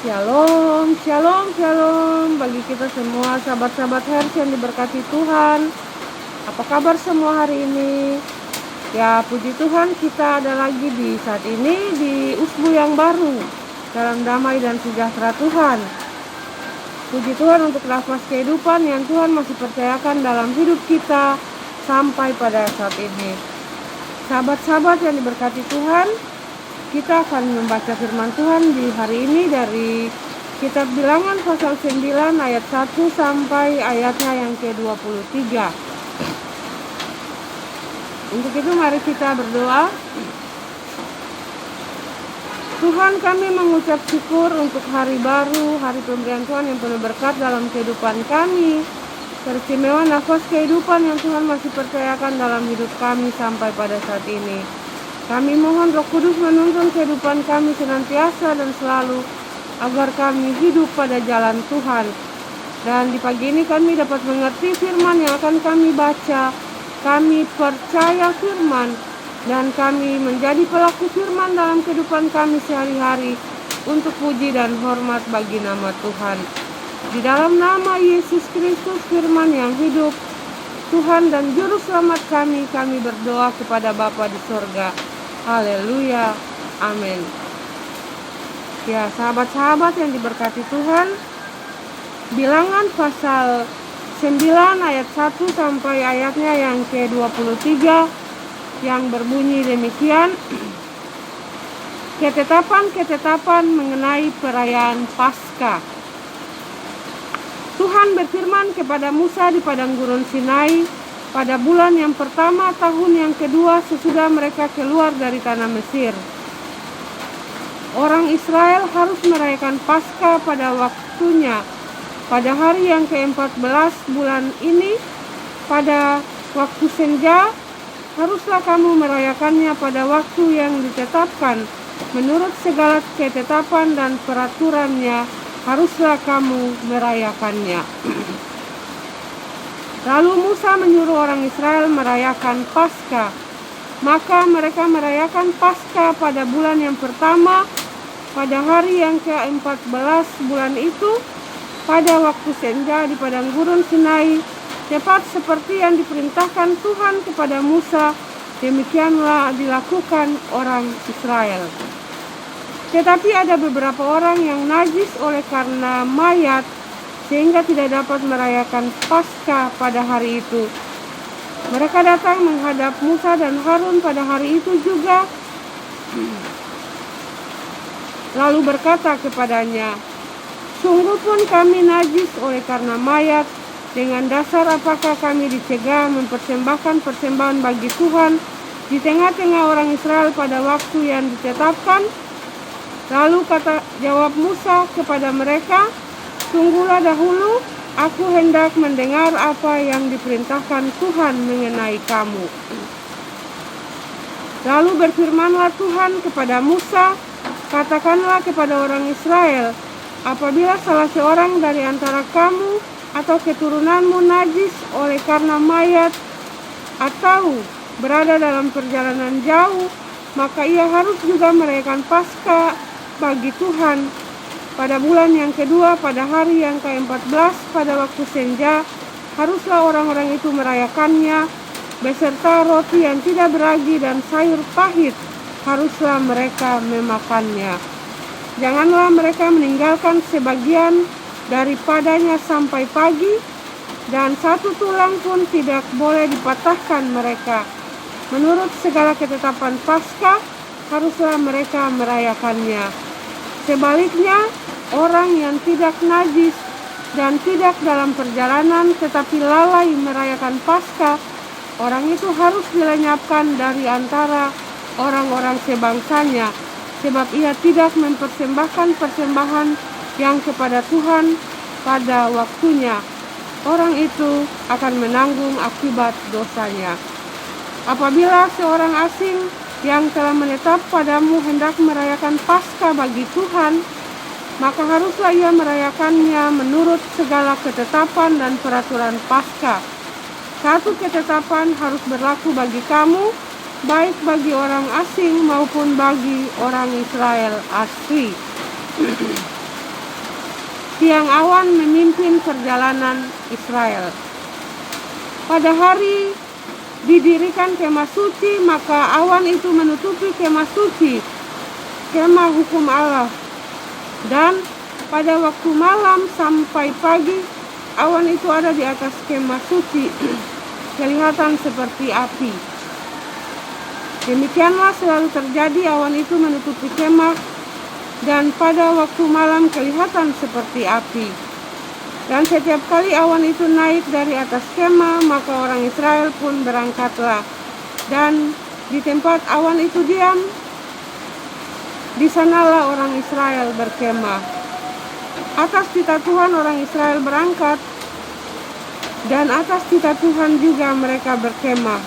Shalom, shalom, shalom bagi kita semua sahabat-sahabat Hertz yang diberkati Tuhan. Apa kabar semua hari ini? Ya, puji Tuhan, kita ada lagi di saat ini di usbu yang baru dalam damai dan sejahtera Tuhan. Puji Tuhan untuk nafas kehidupan yang Tuhan masih percayakan dalam hidup kita sampai pada saat ini. Sahabat-sahabat yang diberkati Tuhan, kita akan membaca firman Tuhan di hari ini dari kitab Bilangan pasal 9 ayat 1 sampai ayatnya yang ke-23. Untuk itu mari kita berdoa. Tuhan, kami mengucap syukur untuk hari baru, hari pemberian Tuhan yang penuh berkat dalam kehidupan kami. Teristimewa nafas kehidupan yang Tuhan masih percayakan dalam hidup kami sampai pada saat ini. Kami mohon Roh Kudus menuntun kehidupan kami senantiasa dan selalu agar kami hidup pada jalan Tuhan. Dan di pagi ini kami dapat mengerti firman yang akan kami baca. Kami percaya firman dan kami menjadi pelaku firman dalam kehidupan kami sehari-hari untuk puji dan hormat bagi nama Tuhan. Di dalam nama Yesus Kristus firman yang hidup, Tuhan dan Juru Selamat kami berdoa kepada Bapa di sorga. Haleluya, amin. Ya, sahabat-sahabat yang diberkati Tuhan, Bilangan pasal 9 ayat 1 sampai ayatnya yang ke-23 yang berbunyi demikian. Ketetapan-ketetapan mengenai perayaan Paskah. Tuhan berfirman kepada Musa di padang gurun Sinai pada bulan yang pertama tahun yang kedua sesudah mereka keluar dari tanah Mesir. Orang Israel harus merayakan Paskah pada waktunya. Pada hari yang ke-14 bulan ini, pada waktu senja, haruslah kamu merayakannya pada waktu yang ditetapkan. Menurut segala ketetapan dan peraturannya, haruslah kamu merayakannya. Lalu Musa menyuruh orang Israel merayakan Paskah. Maka mereka merayakan Paskah pada bulan yang pertama, pada hari yang ke-14 bulan itu, pada waktu senja di padang gurun Sinai, tepat seperti yang diperintahkan Tuhan kepada Musa, demikianlah dilakukan orang Israel. Tetapi ada beberapa orang yang najis oleh karena mayat, sehingga tidak dapat merayakan Paskah pada hari itu. Mereka datang menghadap Musa dan Harun pada hari itu juga, lalu berkata kepadanya, "Sungguh pun kami najis oleh karena mayat. Dengan dasar apakah kami dicegah mempersembahkan persembahan bagi Tuhan di tengah-tengah orang Israel pada waktu yang ditetapkan?" Lalu jawab Musa kepada mereka, "Tunggulah dahulu, aku hendak mendengar apa yang diperintahkan Tuhan mengenai kamu." Lalu berfirmanlah Tuhan kepada Musa, "Katakanlah kepada orang Israel, apabila salah seorang dari antara kamu atau keturunanmu najis oleh karena mayat atau berada dalam perjalanan jauh, maka ia harus juga merayakan Paskah bagi Tuhan pada bulan yang kedua, pada hari yang ke-14, pada waktu senja, haruslah orang-orang itu merayakannya, beserta roti yang tidak beragi dan sayur pahit, haruslah mereka memakannya. Janganlah mereka meninggalkan sebagian daripadanya sampai pagi, dan satu tulang pun tidak boleh dipatahkan mereka. Menurut segala ketetapan Paskah, haruslah mereka merayakannya. Sebaliknya, orang yang tidak najis dan tidak dalam perjalanan tetapi lalai merayakan Paskah, orang itu harus dilenyapkan dari antara orang-orang sebangsanya, sebab ia tidak mempersembahkan persembahan yang kepada Tuhan pada waktunya. Orang itu akan menanggung akibat dosanya. Apabila seorang asing yang telah menetap padamu hendak merayakan Paskah bagi Tuhan, maka haruslah ia merayakannya menurut segala ketetapan dan peraturan Paskah. Satu ketetapan harus berlaku bagi kamu, baik bagi orang asing maupun bagi orang Israel asli. tiang awan memimpin perjalanan Israel. Pada hari didirikan kemah suci, maka awan itu menutupi kemah suci, kemah hukum Allah. Dan pada waktu malam sampai pagi, awan itu ada di atas kemah suci, kelihatan seperti api. Demikianlah selalu terjadi, awan itu menutupi kemah, dan pada waktu malam kelihatan seperti api. Dan setiap kali awan itu naik dari atas kemah, maka orang Israel pun berangkatlah. Dan di tempat awan itu diam, di sanalah orang Israel berkemah. Atas titah Tuhan orang Israel berangkat, dan atas titah Tuhan juga mereka berkemah.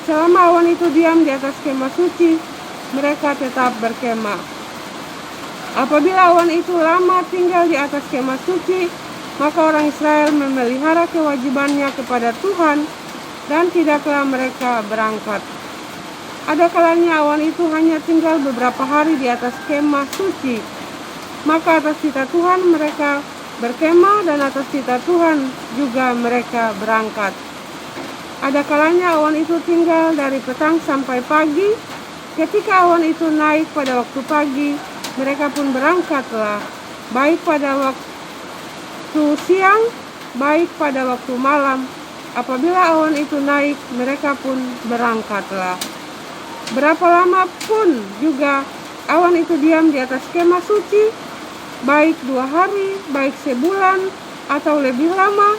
Selama awan itu diam di atas kemah suci, mereka tetap berkemah. Apabila awan itu lama tinggal di atas kemah suci, maka orang Israel memelihara kewajibannya kepada Tuhan, dan tidaklah mereka berangkat. Ada kalanya awan itu hanya tinggal beberapa hari di atas kemah suci, maka atas titah Tuhan mereka berkemah, dan atas titah Tuhan juga mereka berangkat. Ada kalanya awan itu tinggal dari petang sampai pagi. Ketika awan itu naik pada waktu pagi, mereka pun berangkatlah, baik pada waktu siang, baik pada waktu malam. Apabila awan itu naik, mereka pun berangkatlah. Berapa lama pun juga awan itu diam di atas kemah suci, baik 2 hari, baik sebulan, atau lebih lama,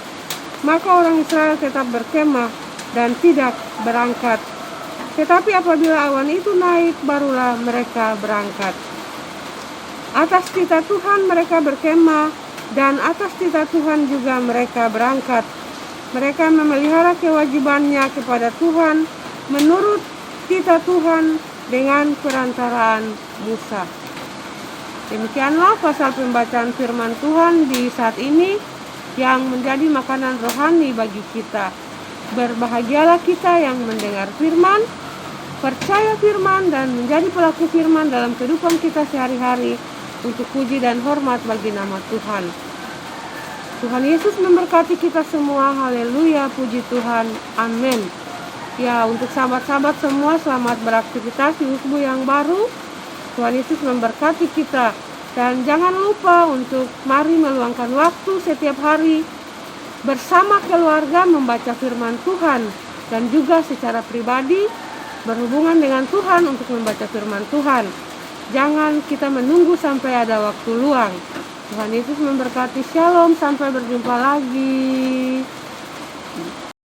maka orang Israel tetap berkemah dan tidak berangkat. Tetapi apabila awan itu naik, barulah mereka berangkat. Atas titah Tuhan mereka berkemah, dan atas titah Tuhan juga mereka berangkat. Mereka memelihara kewajibannya kepada Tuhan menurut titah Tuhan dengan perantaraan Musa. Demikianlah pasal pembacaan firman Tuhan di saat ini yang menjadi makanan rohani bagi kita. Berbahagialah kita yang mendengar firman, percaya firman, dan menjadi pelaku firman dalam kehidupan kita sehari-hari untuk puji dan hormat bagi nama Tuhan. Tuhan Yesus memberkati kita semua. Haleluya, puji Tuhan. Amin. Ya, untuk sahabat-sahabat semua, selamat beraktivitas di usbu yang baru. Tuhan Yesus memberkati kita. Dan jangan lupa untuk mari meluangkan waktu setiap hari bersama keluarga membaca firman Tuhan, dan juga secara pribadi berhubungan dengan Tuhan untuk membaca firman Tuhan. Jangan kita menunggu sampai ada waktu luang. Tuhan Yesus memberkati. Shalom, sampai berjumpa lagi.